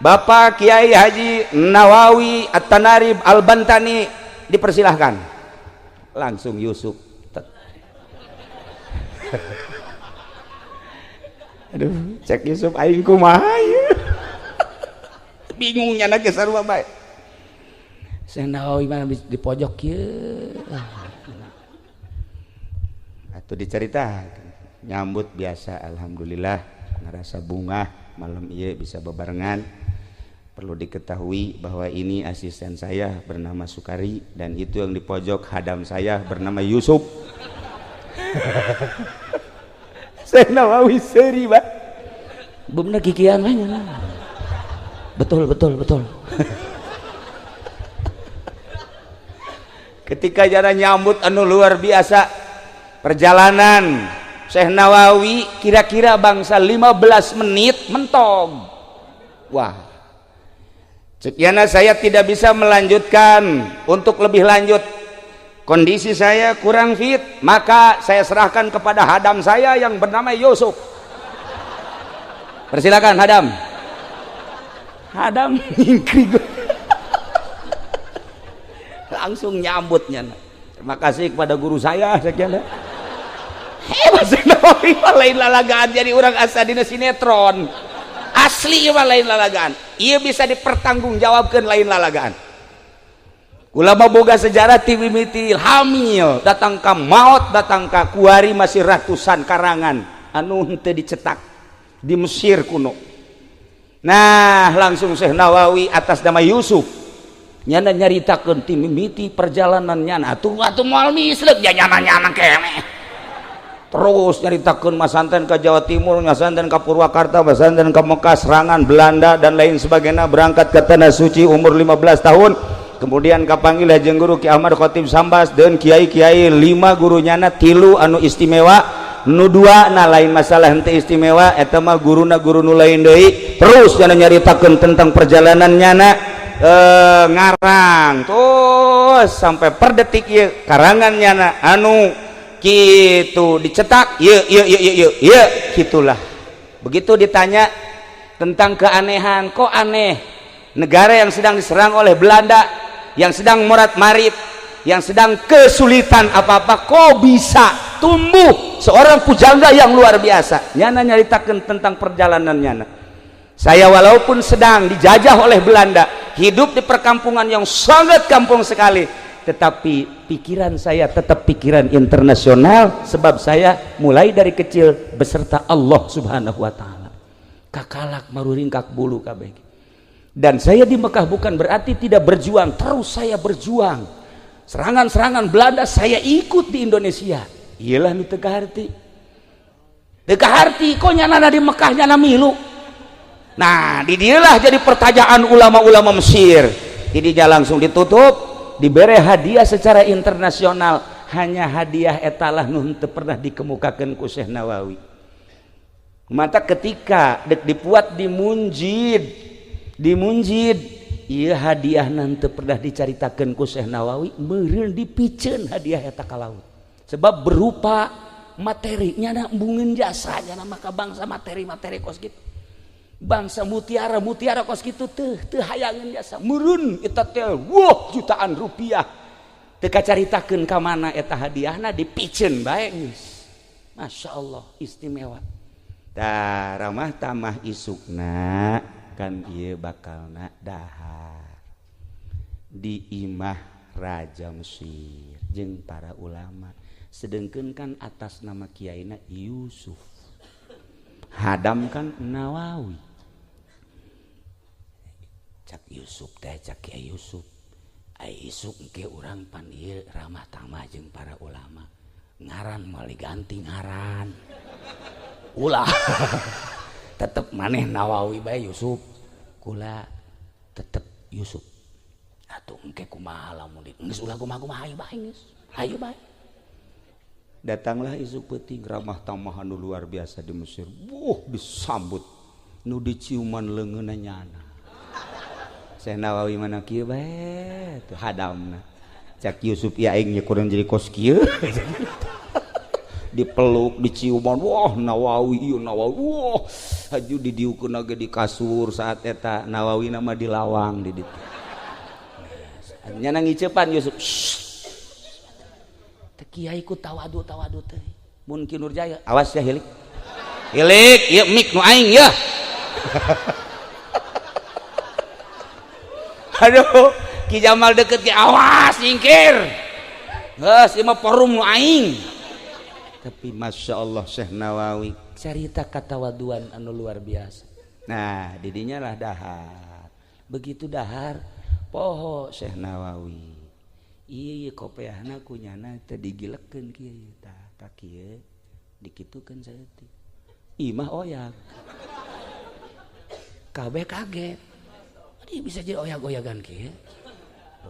S1: Bapak Kiai Haji Nawawi At-Tanarib Al-Bantani dipersilahkan langsung Yusuf. Aduh, cek Yusuf aing kumaha ieu. Bingungnya na ge sarua bae. Syekh Nawawi mana di pojok kieu. Atuh dicaritakeun. Nyambut biasa alhamdulillah ngarasa bunga malam ieu bisa bebarengan. Perlu diketahui bahwa ini asisten saya bernama Sukari dan itu yang di pojok hadam saya bernama Yusuf. Syekh Nawawi seri bah. Bener kikian mah nya. Betul. Ketika jalan nyambut anu luar biasa perjalanan Syekh Nawawi kira-kira bangsa 15 menit mentong. Wah. Sekian saya tidak bisa melanjutkan untuk lebih lanjut. Kondisi saya kurang fit, maka saya serahkan kepada hadam saya yang bernama Yusuf. Persilakan hadam. Hadam ngingkri langsung nyambutnya. Terima kasih kepada guru saya sekian. Hebat Syekh Nawawi lain lalagaan jadi orang asa dina sinetron. Asli mah lain lalagaan. Ia bisa dipertanggungjawabkan lain lalagaan. Ulama boga sejarah ti mimiti hamil datang ka maut datang ka kuari masih ratusan karangan anu henteu dicetak di Mesir kuno. Nah langsung Syekh Nawawi atas nama Yusuf nyana nyaritakeun ti mimiti perjalanan nyana atuh moal misleuk nya nyana keneh terus nyaritakeun masanten ka Jawa Timur, masanten ka Purwakarta, masanten ka Mekah, serangan Belanda dan lain sebagainya, berangkat ke tanah suci umur 15 tahun. Kemudian kapanggil jeung guru Ki Ahmad Khatib Sambas dan kiai-kiai 5 guru nyana 3 anu istimewa, nu 2 na lain masalah henteu istimewa eta mah guruna guru nu lain deui. Terus nyana nyaritakeun tentang perjalanan nyana ngarang terus sampai per detik ieu karangan nyana anu kitu dicetak ieu gitulah. Begitu ditanya tentang keanehan, kok aneh negara yang sedang diserang oleh Belanda, yang sedang morat-marit, yang sedang kesulitan apa-apa, kok bisa tumbuh seorang pujangga yang luar biasa. Nyana nyaritakeun tentang perjalanan nyana. Saya walaupun sedang dijajah oleh Belanda, hidup di perkampungan yang sangat kampung sekali, tetapi pikiran saya tetap pikiran internasional, sebab saya mulai dari kecil beserta Allah Subhanahu wa taala. Kakalak maruringkak bulu kabeh. Dan saya di Mekah bukan berarti tidak berjuang, terus saya berjuang. Serangan-serangan Belanda saya ikut di Indonesia. Iyalah nu teu kaharti. Teu kaharti kok nyana di Mekah nyana milu. Nah, di dialah jadi pertanyaan ulama-ulama Mesir. Jadinya langsung ditutup, diberi hadiah secara internasional. Hanya hadiah etalah nu teu pernah dikemukakeun ku Syekh Nawawi. Mata ketika dipuat di Munjid, ieu hadiah teu pernah dicaritakeun ku Syekh Nawawi, meureun dipikeun hadiah eta ka laut. Sebab berupa materi nya embungeun jasa nya maka bangsa materi-materi kos kitu. Bangsa mutiara kos kitu teu hayangeun jasa. Meureun eta teh jutaan rupiah. Teu kacaritakeun ka mana eta hadiahna dipikeun bae geus. Masyaallah istimewa. Da ramah tamah isukna kan ieu bakalna dahar di imah Raja Mesir jeung para ulama. Sedengkeun kan atas nama kiaina Yusuf, hadam kan Nawawi. Cak Yusuf teh cak Kiai Yusuf, ai isuk engke urang pan ieu ramah tamah jeung para ulama, ngaran moal diganti ngaran ulah tetep maneh Nawawi bae Yusuf, kula tetep Yusuf. Atuh engke kumaha lamun geus ulah kumaha bae geus hayu bae. Datanglah isu peuting ramah tamah anu luar biasa di Mesir. Disambut nu diciuman leungeunna nyana. Syekh Nawawi mana kieu bae teu hadamna. Cak Yusuf ieu aing nya kurang jadi kos kieu. Dipeluk, diciuman, wah Nawawi ieu Nawawi. Wah, haju didiukeun ge di kasur saat eta Nawawi nama dilawang di ditu. Nyana ngiceupan Yusuf. Kiai ku tawadu teh mun Ki Nurjaya awas ya hilik ieu mik nu aing ya. Aduh Ki Jamal deket ki awas nyingkir geus ieu mah forum nu aing. Tapi Masya Allah Syekh Nawawi carita katawaduan anu luar biasa. Nah didinya lah dahar, begitu dahar poho Syekh Nawawi. Iya kopiahna kunyana teu digilekeun kieu tah kieu dikitukeun saeutik. Imah oyak. Kabeh kaget. Adi bisa jadi oyak-oyagan kieu.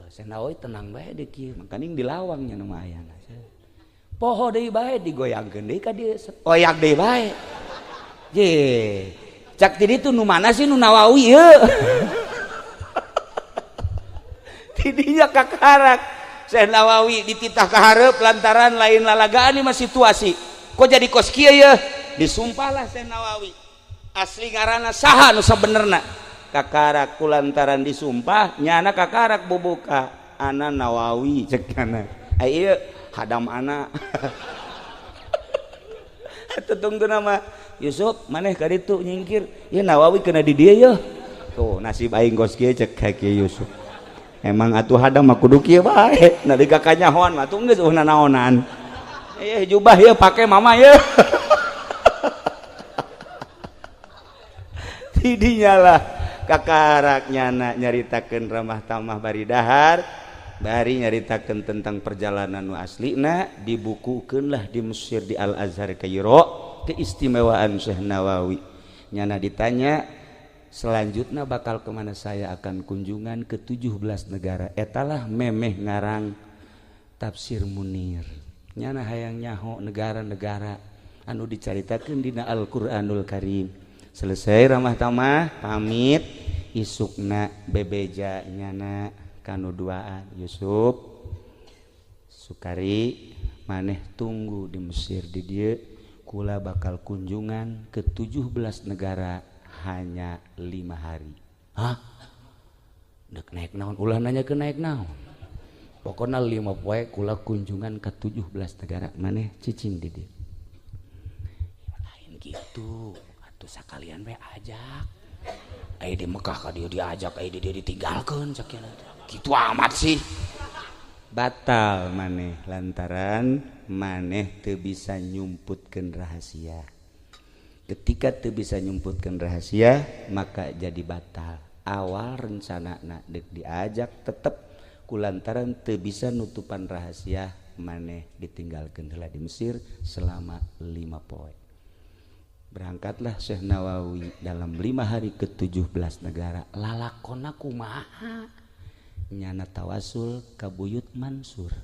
S1: Syekh Nawawi tenang bae deui kieu, mangkaning dilawang nya nu ayana. Poho deui bae digoyangkeun deui ka dieu. Oyak deui bae. Je. Cak ti ditu nu mana sih nu Nawawi ieu? Tidinya kakarak. Syekh Nawawi dititah kaharep lantaran lain lalagaan ini mah situasi. Kok jadi kos kieu ya? Disumpahlah Syekh Nawawi. Asli ngaranna saha nu sabenerna? Kakarak kulantaran disumpah nyana kakarak bubuka ana Nawawi cek kana. Ai ieu hadam ana. Tetungtuna mah Yusuf maneh ka ditu nyingkir. Ieu Nawawi kena di dieu yeuh. Tuh nasib aing kos kieu cek ka kieu Yusuf. Emang atuh hadam mah kudu kieu bae. Nalika kanyahoan mah tuh geus uhna naonan. Jubah ieu pake mama ieu. Tidinya lah kakaraknya nyaritakeun ramah tamah bari dahar bari nyaritakeun tentang perjalanan nu aslina dibukukeun lah di Mesir di Al Azhar Kairo keistimewaan Syekh Nawawi nyana ditanya selanjutnya bakal kemana saya akan kunjungan ke 17 negara etalah memeh ngarang tafsir Munir nyana hayang nyaho negara-negara anu dicaritakeun dina Al-Qur'anul Karim selesai ramah tamah pamit isukna bebeja nyana kanu duaan Yusuf Sukari maneh tunggu di Mesir di dieu kula bakal kunjungan ke 17 negara hanya 5 hari. Hah? Dek naik naon ulah nanya ke naik naon. Pokoknya 5 poe kula kunjungan ke 17 negara maneh cicing di dieu. Lain gitu. Atuh sakalian we ajak. Aya di Mekah ka dieu diajak, aya di dieu ditinggalkeun sakieu. Kitu amat sih. Batal maneh lantaran maneh teu bisa nyumputkeun rahasia. Ketika teu bisa nyumputkeun rahasia maka jadi batal. Awal rencanana deuk diajak tetep kulantaran teu bisa nutupan rahasia maneh ditinggalkeun heula di Mesir selama 5 poe. Berangkatlah Syekh Nawawi dalam 5 hari ke 17 negara. Lalakonna kumaha? Nyana tawasul ka Buyut Mansur.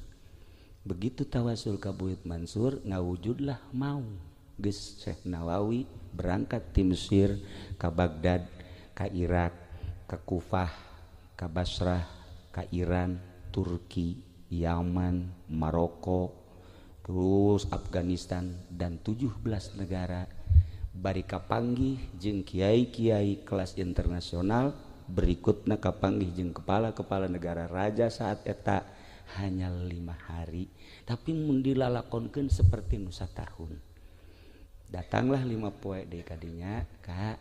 S1: Begitu tawasul ka Buyut Mansur ngawujudlah mau. Geus Syekh Nawawi berangkat di Mesir ka Baghdad, ka Irak, ka Kufah, ka Basrah, ka Iran, Turki, Yaman, Maroko, terus Afghanistan dan 17 negara. Bari kapanggih jeung kiai-kiai kelas internasional berikutna kapanggih jeung kepala-kepala negara raja saat eta hanya 5 hari tapi mun dilalakonkeun seperti nu satahun. Datanglah 5 poe deui kadinya ka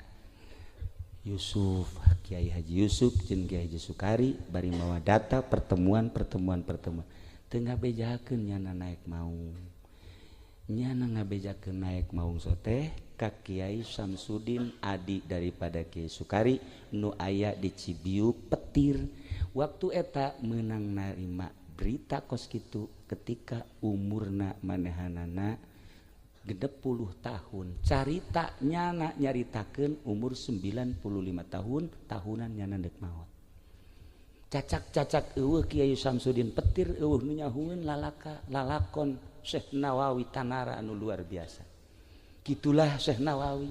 S1: Yusuf Kiai Haji Yusuf jeung Kiai Haji Sukari bari mawa data pertemuan teu ngabejakeun nyana naik maung. Nyana ngabejakeun naik maung soteh ka Kiai Samsudin adi daripada Kiai Sukari nu aya di Cibiuk Petir. Waktu eta meunang narima berita kos kitu ketika umurna manehanana 60 tahun. Carita nyana nyaritakeun umur 95 tahun, tahunan nyana deuk maot. Cacak-cacak eueuh Kiai Samsudin Petir eueuh nu nyahueun lalakon Syekh Nawawi Tanara anu luar biasa. Gitulah Syekh Nawawi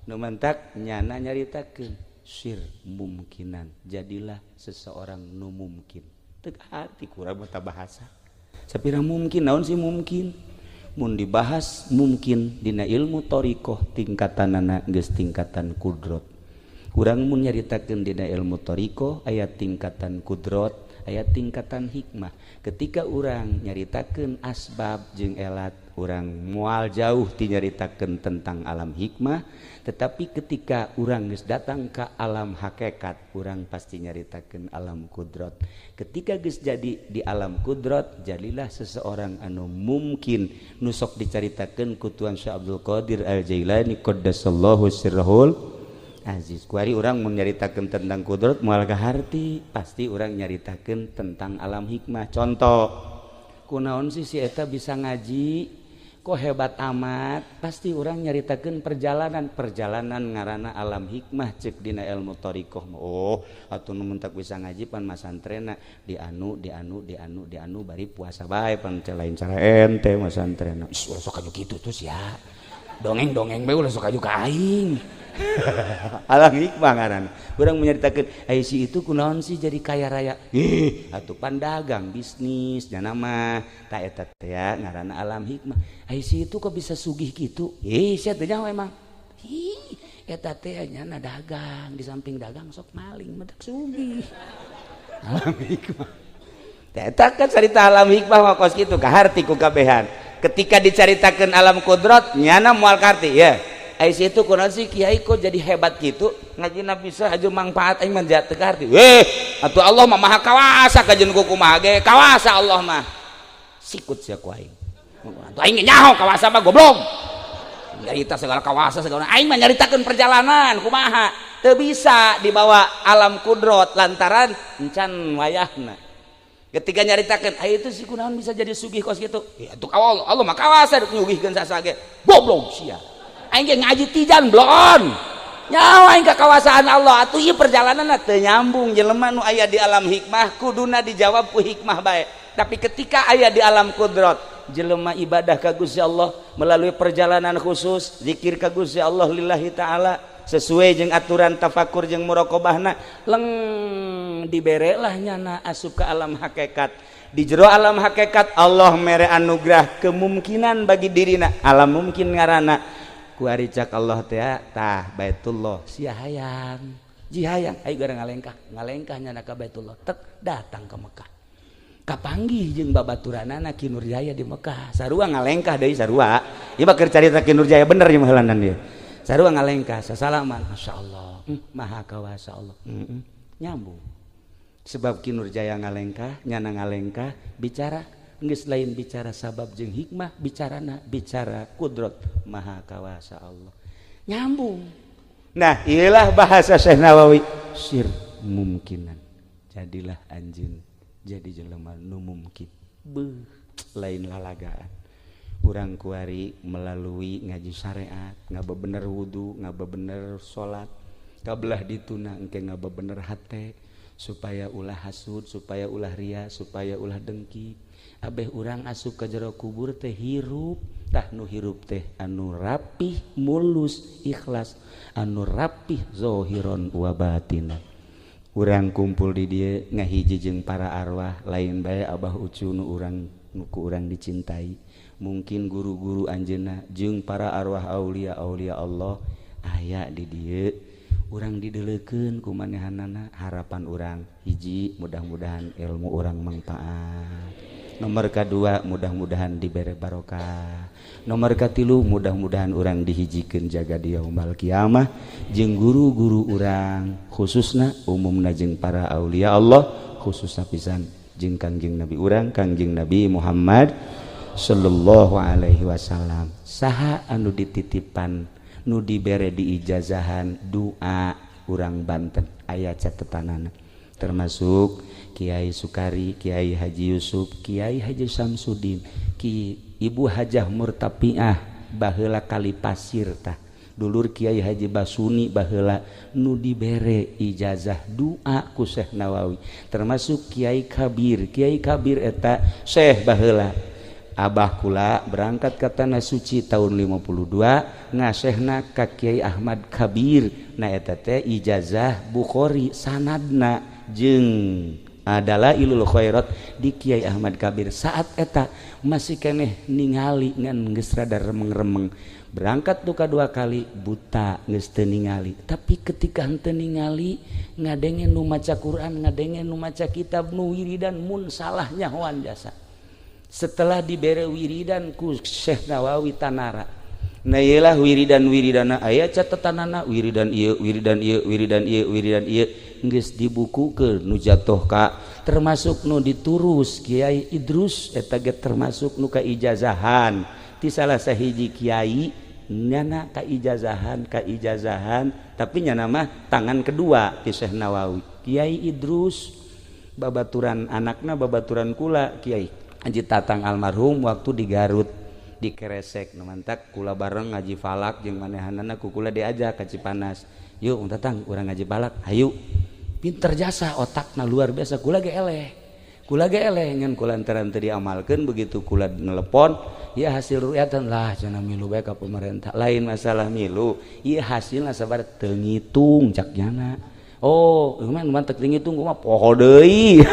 S1: nu mantak nyana nyaritakeun sir mumkinan jadilah seseorang nu mungkin. Teu arti kurang mata bahasa. Sapira mungkin naon sih mungkin? Mun dibahas mungkin dina ilmu thariqah tingkatanana geus tingkatan kudrat. Urang mun nyaritakeun dina ilmu thariqah aya tingkatan kudrat, aya tingkatan hikmah. Ketika urang nyaritakeun asbab jeung elat, urang moal jauh ti nyaritakeun tentang alam hikmah, tetapi ketika urang geus datang ka alam hakikat, urang pasti nyaritakeun alam kudrat. Ketika geus jadi di alam kudrat, jadilah seseorang anu mungkin nu sok dicaritakeun ku Tuan Syekh Abdul Qadir Al-Jailani qaddasallahu sirrahul aziz. Kuari urang mun nyaritakeun tentang kudrat moal kaharti, pasti urang nyaritakeun tentang alam hikmah. Contoh, kunaon sih si eta bisa ngaji? Kok hebat amat? Pasti urang nyaritakeun perjalanan ngaranna alam hikmah ceuk dina ilmu thariqah. Oh, atuh nu mun tak bisa ngaji pan masantrena dianu bari puasa bae pan lain cara ente masantrena. Is urang sok aju kitu tuh sia. Dongeng-dongeng bae ulah sok aju ka aing. Alam hikmah ngaranna. Urang menyaritakeun ai si itu kunaon sih jadi kaya raya? Atuh pandagang bisnis nya mah ta eta teh ngaranna alam hikmah. Ai si itu kok bisa sugih kitu? Sia teh nyaho emang. Eta teh nya dagang, di samping dagang sok maling mentak sugih. Alam hikmah. Eta kan cerita alam hikmah mah kos kitu kaharti ku kabehan. Ketika dicaritakeun alam kudrat nyana moal karti ya. Ai situ kunaon sih kiai kok jadi hebat gitu ngajina bisa aju manfaat aing mah teu karti. Atuh Allah mah maha kawasa kajeun ku kumaha ge kawasa Allah mah. Sikut sia ku aing. Atuh aing nyaho kawasa mah goblok. Nyarita segala kawasa segala aing mah nyaritakeun perjalanan kumaha. teu bisa dibawa alam kudrot lantaran encan wayahna. Ketika nyaritakeun aya itu si kunaon bisa jadi sugih kos kitu, ya atuh Allah mah kawasa nyugihkeun sasage goblok sia aing ge ngaji tijan blon nyawa aing ka kawasaan Allah atuh ieu perjalananna teu nyambung. Jelema nu aya di alam hikmah kuduna dijawab ku hikmah bae, tapi ketika aya di alam kudrot jelema ibadah ka Gusti Allah melalui perjalanan khusus zikir ka Gusti Allah lillahi taala sesuai jeung aturan tafakur jeung muraqabahna leng diberelah nyana asup ke alam hakikat. Di jero alam hakikat Allah mere anugerah kemungkinan bagi dirina alam mungkin ngaranna ku ari cak Allah teh tah Baitullah sia hayang ji hayang aya gara ngalengkah nyana ka Baitullah tek datang ke Mekah kapanggih jeung babaturanana Ki Nurjaya di Mekah sarua ngalengkah deui sarua ieu mah keur carita Ki Nurjaya bener ieu mah heulanan dia sarua ngalengkah sasalaman masyaallah maha kawasa Allah nyambung sebab Ki Nurjaya ngalengkah nyana ngalengkah bicara geus lain bicara sabab jeung hikmah bicarana bicara kudrat maha kawasa Allah nyambung. Nah iyalah bahasa Syekh Nawawi sir mumkinan jadilah anjeun jadi jelema nu mungkin lain lalagaan urang kuari melalui ngaji syariat ngabebener wudu ngabebener salat kabelah dituna engke ngabebener hate supaya ulah hasud supaya ulah ria supaya ulah dengki abeh urang asup ka jero kubur teh hirup tah nu hirup teh anu rapih mulus ikhlas anu rapih zahiron wa batinan. Urang kumpul di dieu ngahiji jeung para arwah lain bae abah ucu nu urang nu ku urang dicintai mungkin guru-guru anjeunna jeung para arwah aulia Allah aya di dieu urang dideleukeun ku manehanana harapan urang hiji mudah-mudahan ilmu urang manfaat nomor kadua mudah-mudahan dibere barokah nomor katilu mudah-mudahan urang dihijikeun jaga di yaumul kiamah jeung guru-guru urang khususna umumna jeung para aulia Allah khususna pisan jeung Kangjeng Nabi urang Kangjeng Nabi Muhammad sallallahu alaihi wasallam saha anu dititipan nu dibere diijazahan doa urang Banten aya catetanana termasuk Kiai Sukari, Kiai Haji Yusuf, Kiai Haji Samsudin, Ki Ibu Hajah Murtapiah baheula kali pasir tah. Dulur Kiai Haji Basuni baheula nu dibere ijazah doa ku Syekh Nawawi. Termasuk Kiai Kabir eta Syekh baheula. Abah kula berangkat ka Tanah Suci tahun 52 ngasehna ka Kiai Ahmad Kabir na eta teh ijazah Bukhari sanadna jeung adalah ilul khairat di Kiai Ahmad Kabir saat eta masih keneh ningali ngan geus rada remeng-remeng berangkat tuh kadua kali buta geus teu ningali tapi ketika henteu ningali ngadengen nu maca Quran ngadengen nu maca kitab nu wiridan mun salah nyahoan jasa setelah dibere wiridan ku Syekh Nawawi Tanara nah iyalah wiridan-wiridana aya catetanana wiridan ieu geus dibukukeun nu jatuh ka termasuk nu diturus Kiai Idrus eta ge termasuk nu kaijazahan ti salah sahiji kiai nyana kaijazahan tapi nyana mah tangan kedua ti Syekh Nawawi Kiai Idrus babaturan anakna babaturan kula Kiai Haji Tatang almarhum waktu di Garut di Keresek nu mantak kula bareng ngaji falak jeung manehanana ku kula diajak ka Cipanas yuk Tatang urang ngaji falak hayu pinter jasa otakna luar biasa kula ge eleh ngan kula lantaran teu diamalkeun begitu kula nelepon ieu hasil ru'yatan lah cenah milu bae ka pemerintah lain masalah milu ieu hasilna sabar teu ngitung cak nyana oh mah mantek ngitung kumaha poho deui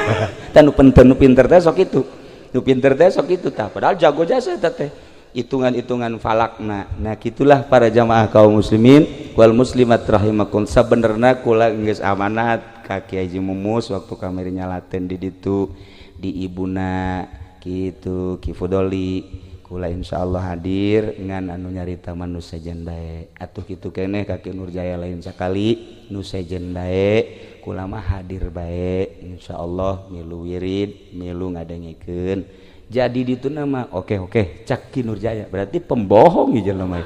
S1: tah nu pinter teh sok kitu tah padahal jago jasa eta teh hitungan-hitungan falakna. Nah gitulah para jamaah kaum muslimin wal muslimat rahimakum sabenerna kula geus amanat ka Kiai Haji Mumus waktu kamari nyalaten di ditu di ibuna kitu Ki Fudoli kula insyaallah hadir ngan anu nyarita manu sejen bae atuh kitu keneh ka Ki Nurjaya lain sakali nu sejen bae kula mah hadir bae insyaallah milu wirid milu ngadengikeun jadi ditu nama oke cak Ki Nurjaya berarti pembohong ieu jelema.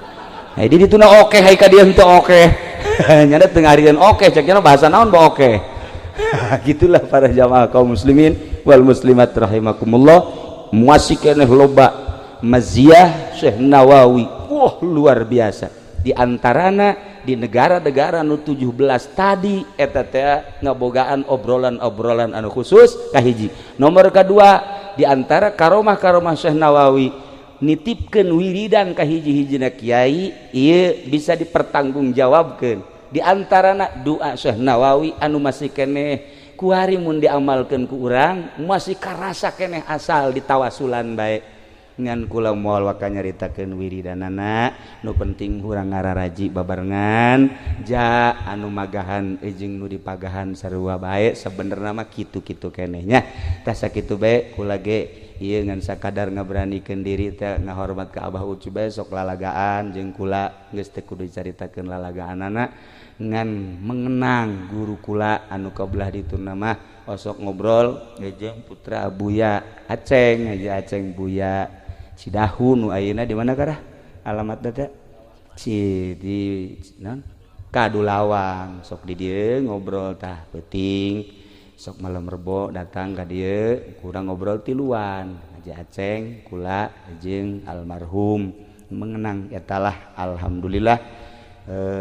S1: Nah di ditu oke hai ka dieu henteu oke nyana teu ngarian oke ceknya bahasa naon ba oke. Gitulah para jamaah kaum muslimin wal muslimat rahimakumullah. Masih keneh loba maziah Syekh Nawawi. Wah luar biasa. Di antarana di negara-negara nu 17 tadi eta teh ngabogaan obrolan-obrolan anu khusus kahiji. Nomor kedua di antara karomah-karomah Syekh Nawawi nitipkeun wiridan ka hiji-hijina kiai ieu bisa dipertanggungjawabkeun. Di antarana doa Syekh Nawawi anu masih keneh kuari mun diamalkeun ku urang masih karasa keneh asal ditawasulan bae. Ngan kula moal waka nyaritakeun wiridanana nu penting urang ngararaji babarengan ja anu magahan jeung nu dipagahan sarua bae sabenerna mah kitu-kitu keneh nya. Tah sakitu bae kula ge ieu ngan sakadar ngaberanikeun diri teh ngahormat ka Abah Ucu bae sok lalagaan jeung kula geus teu kudu dicaritakeun lalagaanana ngan mengenang guru kula anu kabelah dituna mah osok ngobrol jeung putra Buya Aceng aja Aceng Buya Cidahu nu ayeuna di mana karah alamat data di non Kadulawang sok di dieu ngobrol tah peuting sok malam rebo datang ka dieu kurang ngobrol tiluan aja Aceng kula jeung almarhum mengenang etalah alhamdulillah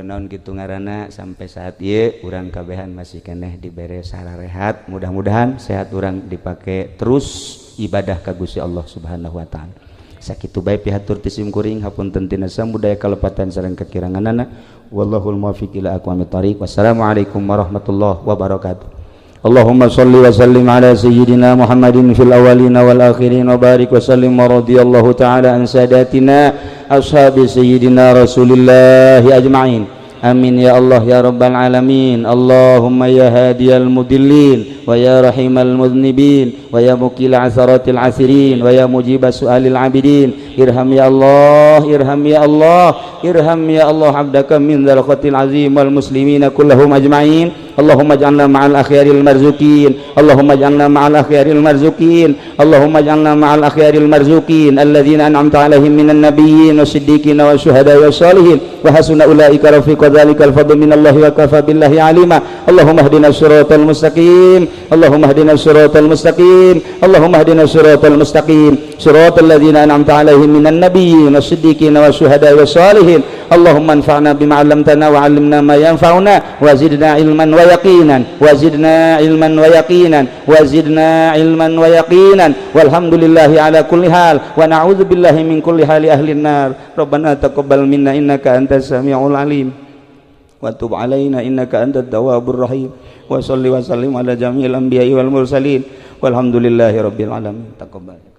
S1: naon kitu ngaranna sampai saat ieu urang kabehan masih keneh dibere sararehat mudah-mudahan sehat urang dipake terus ibadah ka Gusti Allah Subhanahu wa taala. Sakitu bae pihatur tisim kuring hapunten tina samudaya kalepatan sareng kakiranganana wallahul muwaffiq ila aqwamit thoriq. Wassalamualaikum warahmatullahi wabarakatuh. Allahumma shalli wa sallim ala sayyidina Muhammadin fil awwalin wal akhirin wa barik wa sallim wa radhiyallahu ta'ala an sadatina ashabi sayyidina Rasulillah ajma'in. Amin ya Allah ya rabbal alamin. Allahumma ya hadiyal mudillin wa ya rahimal mudnibin wa ya mukila asaratil asirin wa ya mujiba su'alil abidin. Irham ya Allah, irham ya Allah, irham ya Allah abdaka min dzalqatil azim wal muslimina kullahum ajma'in. Allahumma ij'alna ma'al akhyaril marzuqin. Allahumma ij'alna ma'al akhyaril marzuqin. Allahumma ij'alna ma'al akhyaril marzuqin alladzina an'amta 'alaihim minan nabiyyin wasiddiqin wasyuhada'i wassalihin wa hasuna ulaika rafiqa dzalikal fadlu minallahi wa kafa billahi 'alima. Allahumma ihdinas siratal mustaqim. Allahumma ihdinas siratal mustaqim. Allahumma ihdinas siratal mustaqim. Siratal ladzina an'amta 'alaihim minan nabiyyin wasiddiqin wasyuhada'i wassalihin. Allahumma anfa'na bima 'allamtana wa 'allimna ma yanfa'una wa zidna ilman wa yaqinan wa zidna ilman wa yaqinan wa zidna ilman wa yaqinan walhamdulillahi ala kulli hal wa na'udzu billahi min kulli hali ahli an-nar. Rabbana taqabbal minna innaka antas samiul alim wa tub 'alaina innaka antat tawwabur rahim. Wa shalli wa sallim ala jami'il anbiya'i wal mursalin walhamdulillahi rabbil alamin. Taqabbal.